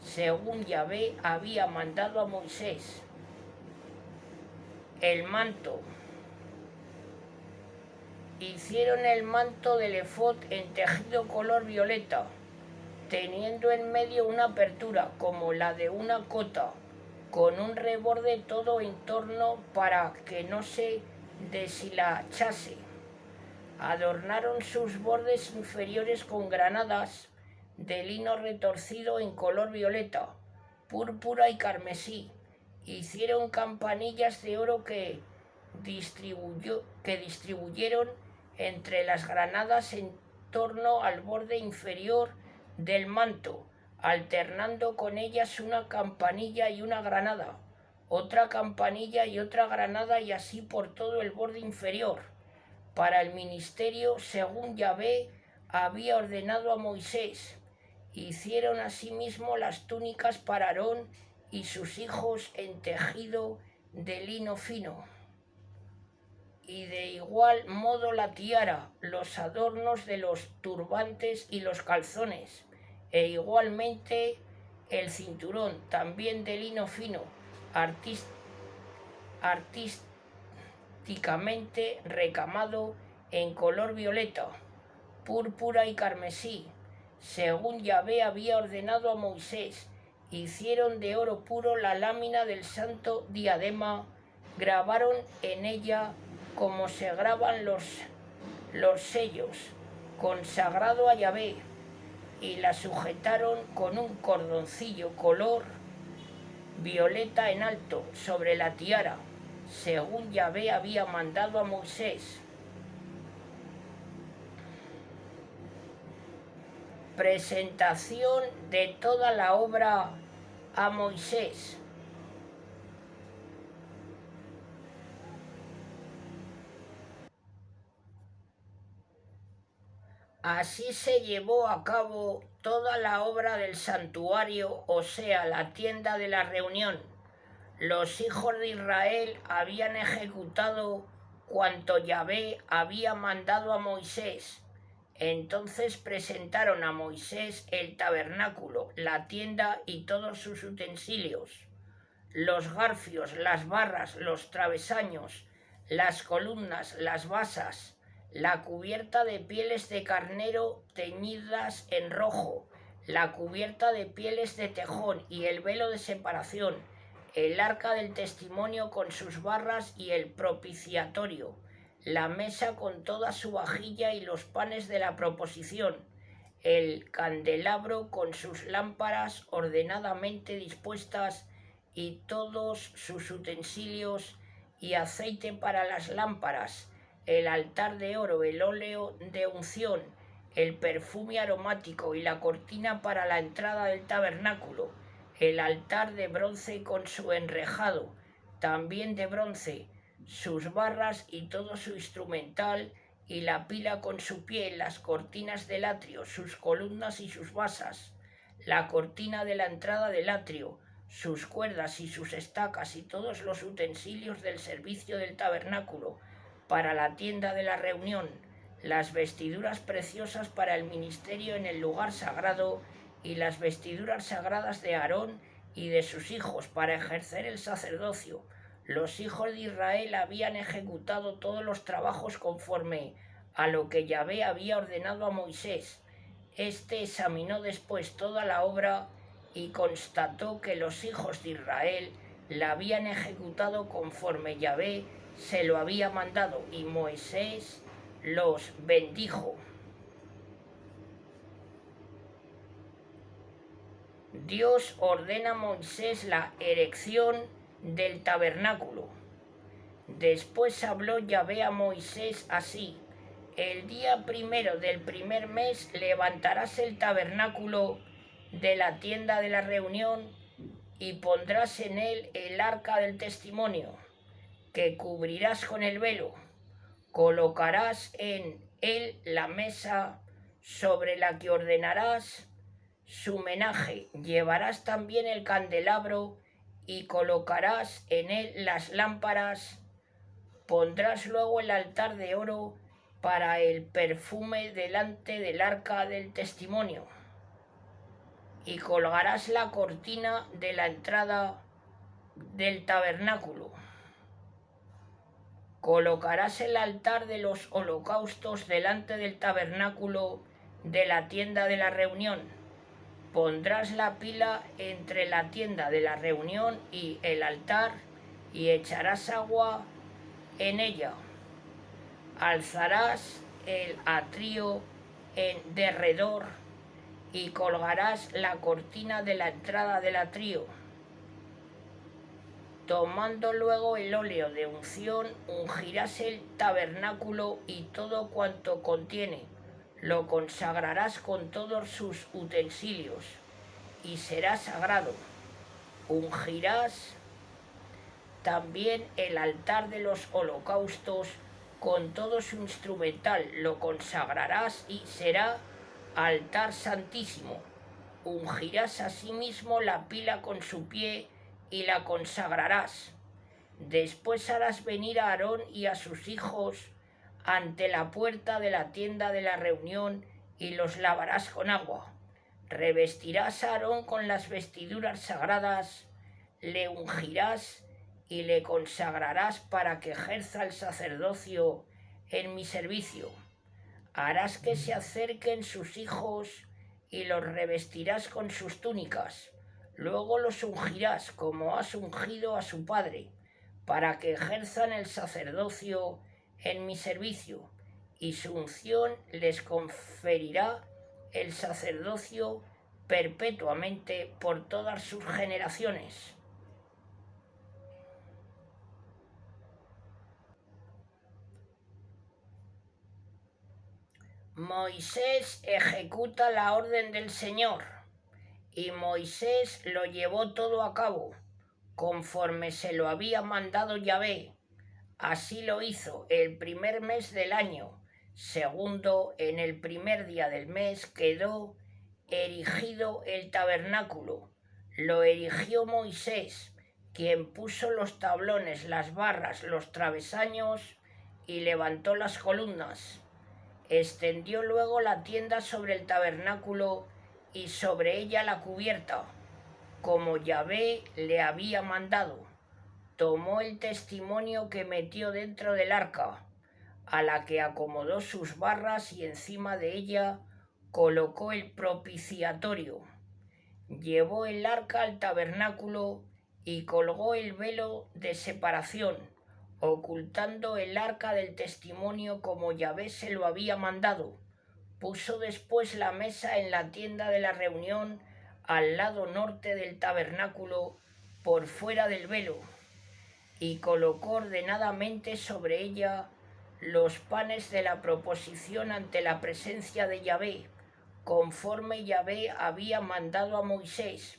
según Yahvé había mandado a Moisés. El manto. Hicieron el manto del efod en tejido color violeta, teniendo en medio una apertura como la de una cota, con un reborde todo en torno para que no se deshilachase. Adornaron sus bordes inferiores con granadas de lino retorcido en color violeta, púrpura y carmesí. Hicieron campanillas de oro que distribuyeron entre las granadas en torno al borde inferior del manto, alternando con ellas una campanilla y una granada, otra campanilla y otra granada, y así por todo el borde inferior, para el ministerio según Yahvé había ordenado a Moisés. Hicieron asimismo las túnicas para Aarón y sus hijos en tejido de lino fino. Y de igual modo la tiara, los adornos de los turbantes y los calzones, e igualmente el cinturón, también de lino fino, artísticamente recamado en color violeta, púrpura y carmesí, según Yahvé había ordenado a Moisés. Hicieron de oro puro la lámina del santo diadema, grabaron en ella como se graban los sellos, consagrado a Yahvé, y la sujetaron con un cordoncillo color violeta en alto sobre la tiara, según Yahvé había mandado a Moisés. Presentación de toda la obra a Moisés. Así se llevó a cabo toda la obra del santuario, o sea, la tienda de la reunión. Los hijos de Israel habían ejecutado cuanto Yahvé había mandado a Moisés. Entonces presentaron a Moisés el tabernáculo, la tienda y todos sus utensilios, los garfios, las barras, los travesaños, las columnas, las basas, la cubierta de pieles de carnero teñidas en rojo, la cubierta de pieles de tejón y el velo de separación, el arca del testimonio con sus barras y el propiciatorio, la mesa con toda su vajilla y los panes de la proposición, el candelabro con sus lámparas ordenadamente dispuestas y todos sus utensilios y aceite para las lámparas, el altar de oro, el óleo de unción, el perfume aromático y la cortina para la entrada del tabernáculo, el altar de bronce con su enrejado, también de bronce, sus barras y todo su instrumental, y la pila con su pie, las cortinas del atrio, sus columnas y sus basas, la cortina de la entrada del atrio, sus cuerdas y sus estacas y todos los utensilios del servicio del tabernáculo, para la tienda de la reunión, las vestiduras preciosas para el ministerio en el lugar sagrado y las vestiduras sagradas de Aarón y de sus hijos para ejercer el sacerdocio. Los hijos de Israel habían ejecutado todos los trabajos conforme a lo que Yahvé había ordenado a Moisés. Este examinó después toda la obra y constató que los hijos de Israel la habían ejecutado conforme Yahvé se lo había mandado, y Moisés los bendijo. Dios ordena a Moisés la erección del tabernáculo. Después habló Yahvé a Moisés así: el día primero del primer mes levantarás el tabernáculo de la tienda de la reunión y pondrás en él el arca del testimonio, que cubrirás con el velo. Colocarás en él la mesa sobre la que ordenarás su menaje. Llevarás también el candelabro y colocarás en él las lámparas. Pondrás luego el altar de oro para el perfume delante del arca del testimonio, y colgarás la cortina de la entrada del tabernáculo. Colocarás el altar de los holocaustos delante del tabernáculo de la tienda de la reunión. Pondrás la pila entre la tienda de la reunión y el altar y echarás agua en ella. Alzarás el atrio en derredor y colgarás la cortina de la entrada del atrio. Tomando luego el óleo de unción, ungirás el tabernáculo y todo cuanto contiene. Lo consagrarás con todos sus utensilios y será sagrado. Ungirás también el altar de los holocaustos con todo su instrumental. Lo consagrarás y será altar santísimo. Ungirás asimismo la pila con su pie y la consagrarás. Después harás venir a Aarón y a sus hijos ante la puerta de la tienda de la reunión y los lavarás con agua. Revestirás a Aarón con las vestiduras sagradas, le ungirás y le consagrarás para que ejerza el sacerdocio en mi servicio. Harás que se acerquen sus hijos y los revestirás con sus túnicas. Luego los ungirás como has ungido a su padre, para que ejerzan el sacerdocio en mi servicio, y su unción les conferirá el sacerdocio perpetuamente por todas sus generaciones. Moisés ejecuta la orden del Señor. Y Moisés lo llevó todo a cabo, conforme se lo había mandado Yahvé. Así lo hizo el primer mes del año. Segundo, en el primer día del mes quedó erigido el tabernáculo. Lo erigió Moisés, quien puso los tablones, las barras, los travesaños y levantó las columnas. Extendió luego la tienda sobre el tabernáculo y sobre ella la cubierta, como Yahvé le había mandado. Tomó el testimonio que metió dentro del arca, a la que acomodó sus barras, y encima de ella colocó el propiciatorio. Llevó el arca al tabernáculo y colgó el velo de separación, ocultando el arca del testimonio como Yahvé se lo había mandado. Puso después la mesa en la tienda de la reunión al lado norte del tabernáculo, por fuera del velo, y colocó ordenadamente sobre ella los panes de la proposición ante la presencia de Yahvé, conforme Yahvé había mandado a Moisés.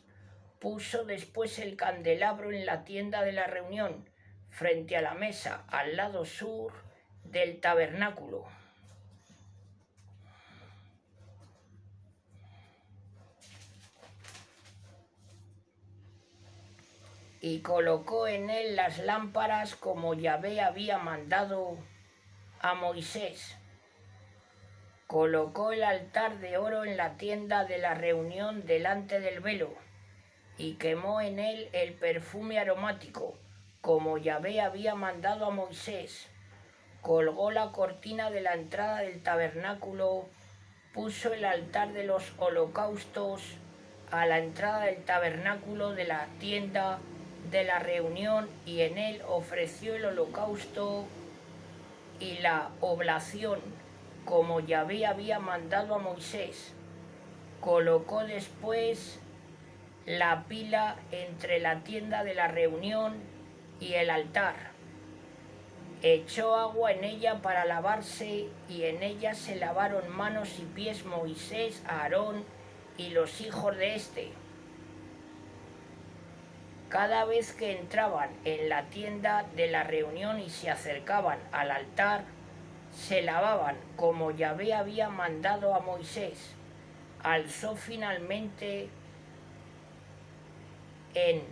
Puso después el candelabro en la tienda de la reunión, frente a la mesa, al lado sur del tabernáculo. Y colocó en él las lámparas como Yahvé había mandado a Moisés. Colocó el altar de oro en la tienda de la reunión delante del velo, y quemó en él el perfume aromático, como Yahvé había mandado a Moisés. Colgó la cortina de la entrada del tabernáculo, puso el altar de los holocaustos a la entrada del tabernáculo de la tienda de la reunión, y en él ofreció el holocausto y la oblación, como Yahvé había mandado a Moisés. Colocó después la pila entre la tienda de la reunión y el altar. Echó agua en ella para lavarse, y en ella se lavaron manos y pies Moisés, Aarón y los hijos de éste. Cada vez que entraban en la tienda de la reunión y se acercaban al altar, se lavaban como Yahvé había mandado a Moisés. Alzó finalmente en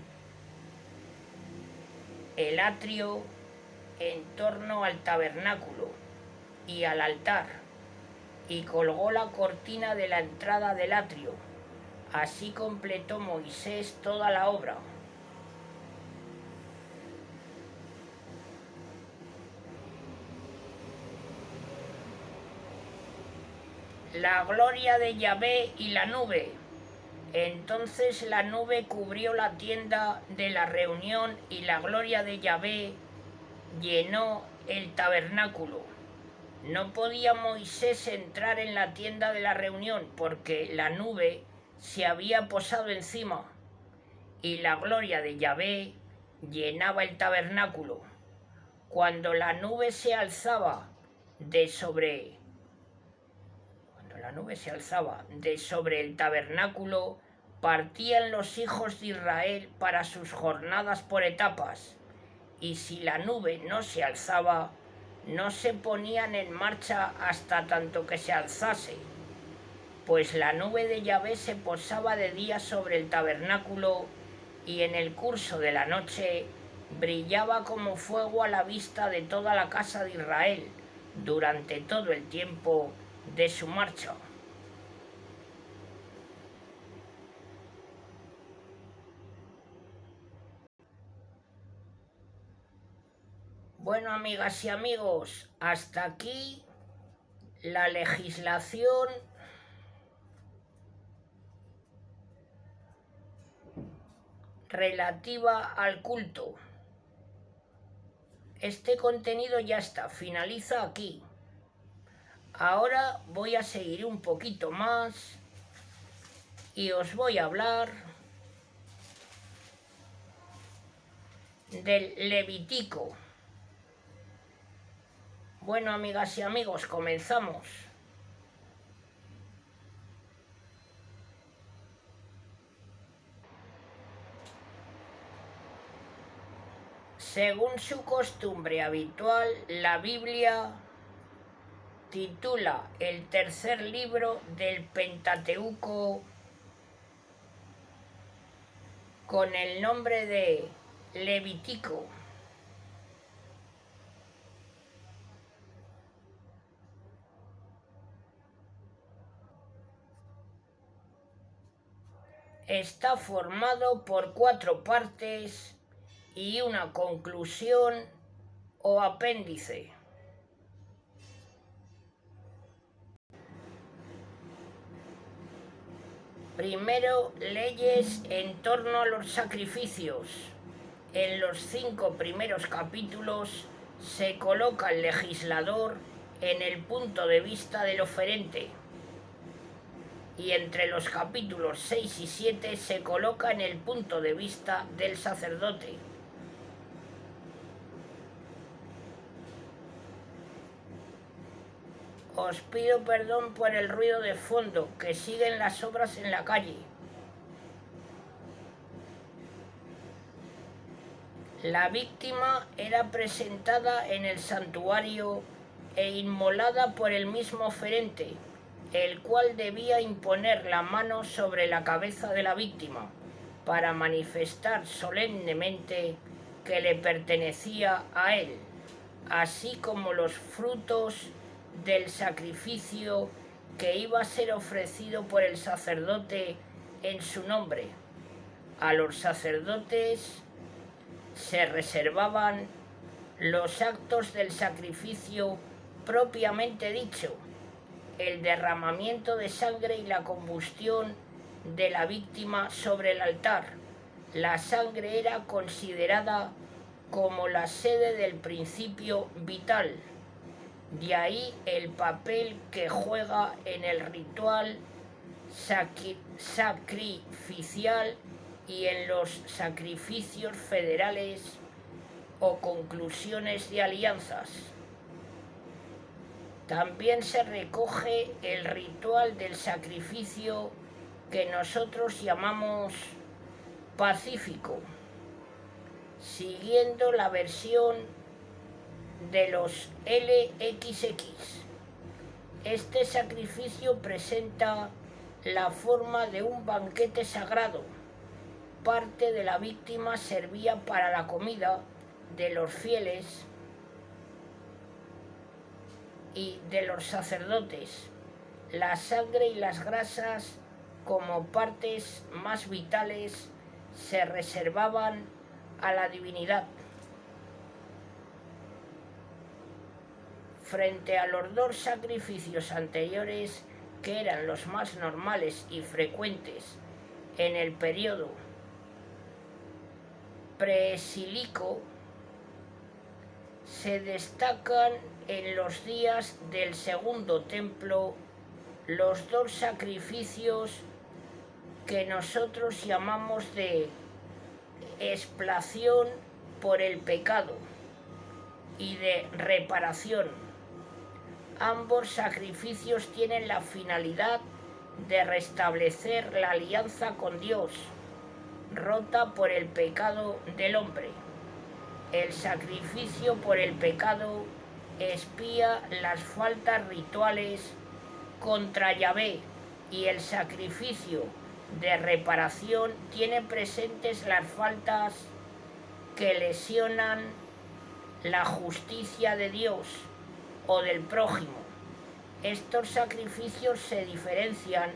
el atrio en torno al tabernáculo y al altar, y colgó la cortina de la entrada del atrio. Así completó Moisés toda la obra. La gloria de Yahvé y la nube. Entonces la nube cubrió la tienda de la reunión, y la gloria de Yahvé llenó el tabernáculo. No podía Moisés entrar en la tienda de la reunión, porque la nube se había posado encima, y la gloria de Yahvé llenaba el tabernáculo. Cuando la nube se alzaba de sobre el tabernáculo, partían los hijos de Israel para sus jornadas por etapas, y si la nube no se alzaba, no se ponían en marcha hasta tanto que se alzase, pues la nube de Yahvé se posaba de día sobre el tabernáculo, y en el curso de la noche brillaba como fuego a la vista de toda la casa de Israel durante todo el tiempo de su marcha. Bueno, amigas y amigos, hasta aquí la legislación relativa al culto. Este contenido ya está, finaliza aquí. Ahora voy a seguir un poquito más y os voy a hablar del Levítico. Bueno, amigas y amigos, comenzamos. Según su costumbre habitual, la Biblia titula el tercer libro del Pentateuco con el nombre de Levítico. Está formado por 4 partes y una conclusión o apéndice. Primero, leyes en torno a los sacrificios. En los 5 primeros capítulos se coloca el legislador en el punto de vista del oferente. y entre los capítulos 6 y 7 se coloca en el punto de vista del sacerdote. Os pido perdón por el ruido de fondo, que siguen las obras en la calle. La víctima era presentada en el santuario e inmolada por el mismo oferente, el cual debía imponer la mano sobre la cabeza de la víctima para manifestar solemnemente que le pertenecía a él, así como los frutos del sacrificio que iba a ser ofrecido por el sacerdote en su nombre. A los sacerdotes se reservaban los actos del sacrificio propiamente dicho, el derramamiento de sangre y la combustión de la víctima sobre el altar. La sangre era considerada como la sede del principio vital. De ahí el papel que juega en el ritual sacrificial y en los sacrificios federales o conclusiones de alianzas. También se recoge el ritual del sacrificio que nosotros llamamos pacífico, siguiendo la versión de los LXX. Este sacrificio presenta la forma de un banquete sagrado. Parte de la víctima servía para la comida de los fieles y de los sacerdotes. La sangre y las grasas, como partes más vitales, se reservaban a la divinidad. Frente a los dos sacrificios anteriores, que eran los más normales y frecuentes en el periodo preesílico, se destacan en los días del segundo templo los dos sacrificios que nosotros llamamos de expiación por el pecado y de reparación. Ambos sacrificios tienen la finalidad de restablecer la alianza con Dios, rota por el pecado del hombre. El sacrificio por el pecado expía las faltas rituales contra Yahvé, y el sacrificio de reparación tiene presentes las faltas que lesionan la justicia de Dios o del prójimo. Estos sacrificios se diferencian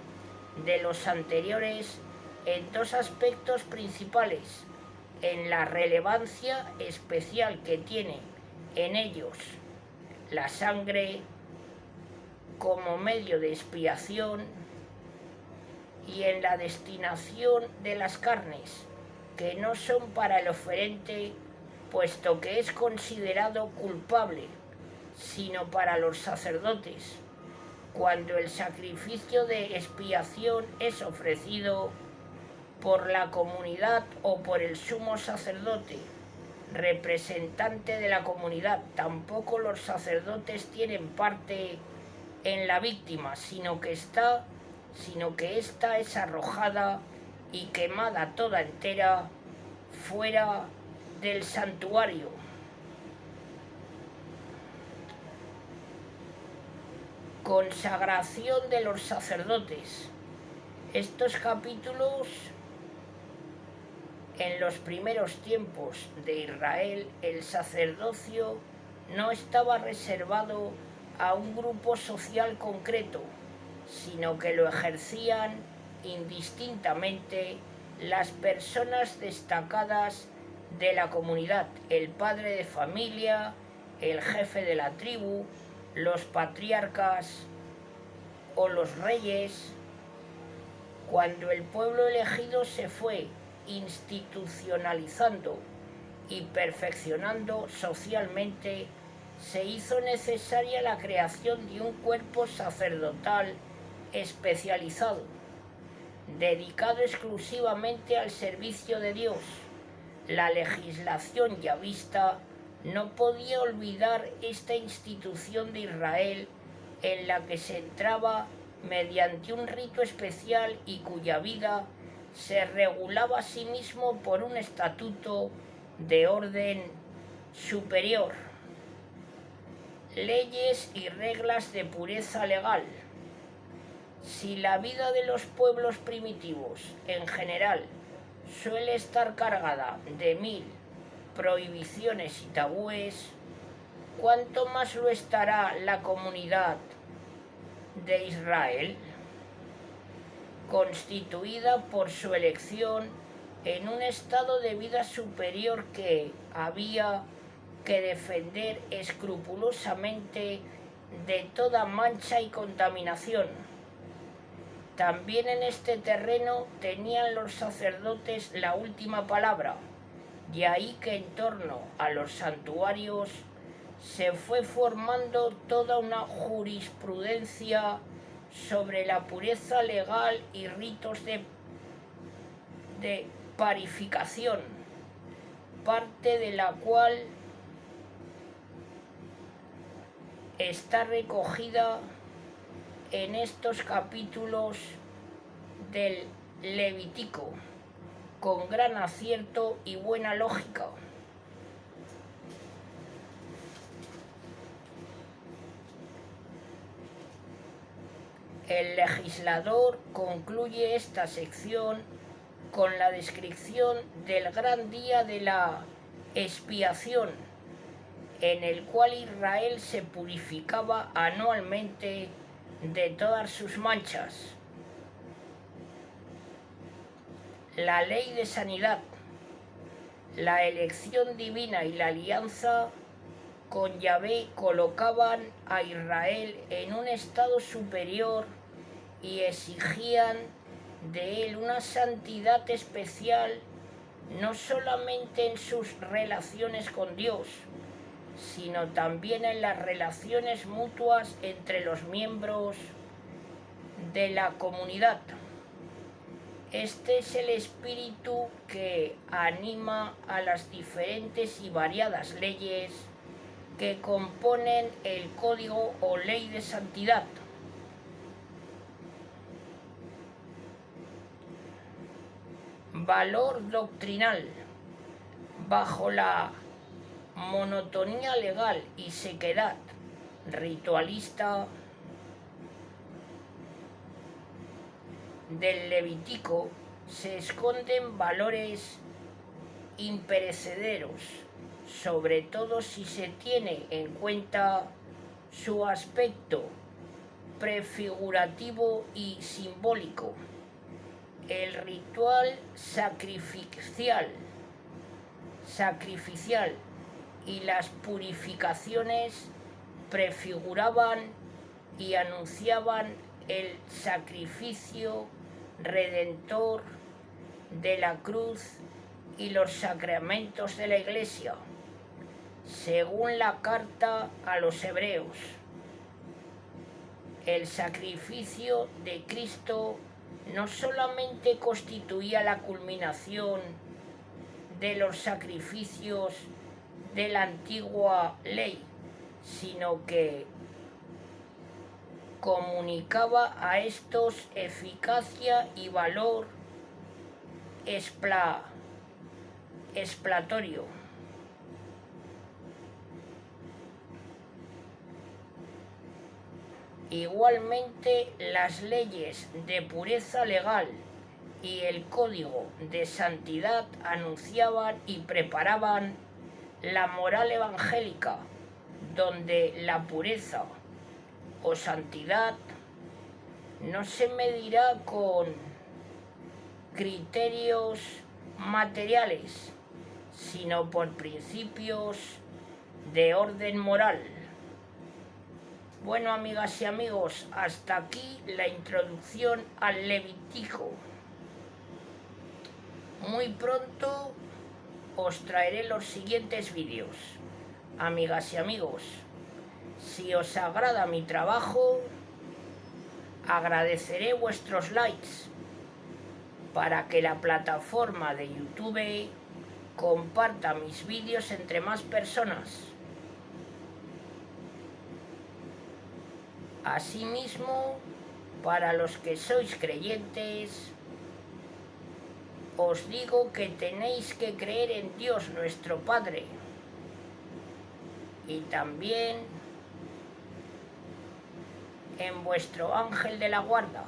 de los anteriores en dos aspectos principales: en la relevancia especial que tiene en ellos la sangre como medio de expiación, y en la destinación de las carnes, que no son para el oferente, puesto que es considerado culpable, sino para los sacerdotes. Cuando el sacrificio de expiación es ofrecido por la comunidad o por el sumo sacerdote, representante de la comunidad, tampoco los sacerdotes tienen parte en la víctima, sino que ésta es arrojada y quemada toda entera fuera del santuario. Consagración de los sacerdotes. Estos capítulos, en los primeros tiempos de Israel, el sacerdocio no estaba reservado a un grupo social concreto, sino que lo ejercían indistintamente las personas destacadas de la comunidad, el padre de familia, el jefe de la tribu, los patriarcas o los reyes. Cuando el pueblo elegido se fue institucionalizando y perfeccionando socialmente, se hizo necesaria la creación de un cuerpo sacerdotal especializado, dedicado exclusivamente al servicio de Dios. La legislación yavista no podía olvidar esta institución de Israel en la que se entraba mediante un rito especial y cuya vida se regulaba a sí mismo por un estatuto de orden superior. Leyes y reglas de pureza legal. Si la vida de los pueblos primitivos, en general, suele estar cargada de 1000 prohibiciones y tabúes, ¿cuánto más lo estará la comunidad de Israel, constituida por su elección en un estado de vida superior que había que defender escrupulosamente de toda mancha y contaminación? También en este terreno tenían los sacerdotes la última palabra, de ahí que en torno a los santuarios se fue formando toda una jurisprudencia sobre la pureza legal y ritos de purificación, parte de la cual está recogida en estos capítulos del Levítico, con gran acierto y buena lógica. El legislador concluye esta sección con la descripción del gran día de la expiación, en el cual Israel se purificaba anualmente de todas sus manchas. La ley de sanidad, la elección divina y la alianza con Yahvé colocaban a Israel en un estado superior y exigían de él una santidad especial, no solamente en sus relaciones con Dios, sino también en las relaciones mutuas entre los miembros de la comunidad. Este es el espíritu que anima a las diferentes y variadas leyes que componen el Código o Ley de Santidad. Valor doctrinal. Bajo la monotonía legal y sequedad ritualista del Levítico se esconden valores imperecederos, sobre todo si se tiene en cuenta su aspecto prefigurativo y simbólico. El ritual sacrificial y las purificaciones prefiguraban y anunciaban el sacrificio redentor de la cruz y los sacramentos de la Iglesia, según la carta a los Hebreos. El sacrificio de Cristo no solamente constituía la culminación de los sacrificios de la antigua ley, sino que comunicaba a estos eficacia y valor expiatorio. Igualmente, las leyes de pureza legal y el código de santidad anunciaban y preparaban la moral evangélica, donde la pureza o santidad no se medirá con criterios materiales, sino por principios de orden moral. Bueno, amigas y amigos, hasta aquí la introducción al Levítico. Muy pronto os traeré los siguientes vídeos. Amigas y amigos, si os agrada mi trabajo, Agradeceré vuestros likes para que la plataforma de YouTube comparta mis vídeos entre más personas. Asimismo, para los que sois creyentes, os digo que tenéis que creer en Dios nuestro Padre y también en vuestro ángel de la guarda.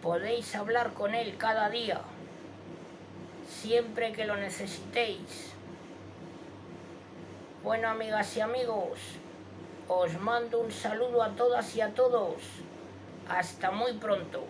Podéis hablar con él cada día, siempre que lo necesitéis. Bueno, amigas y amigos, os mando un saludo a todas y a todos. Hasta muy pronto.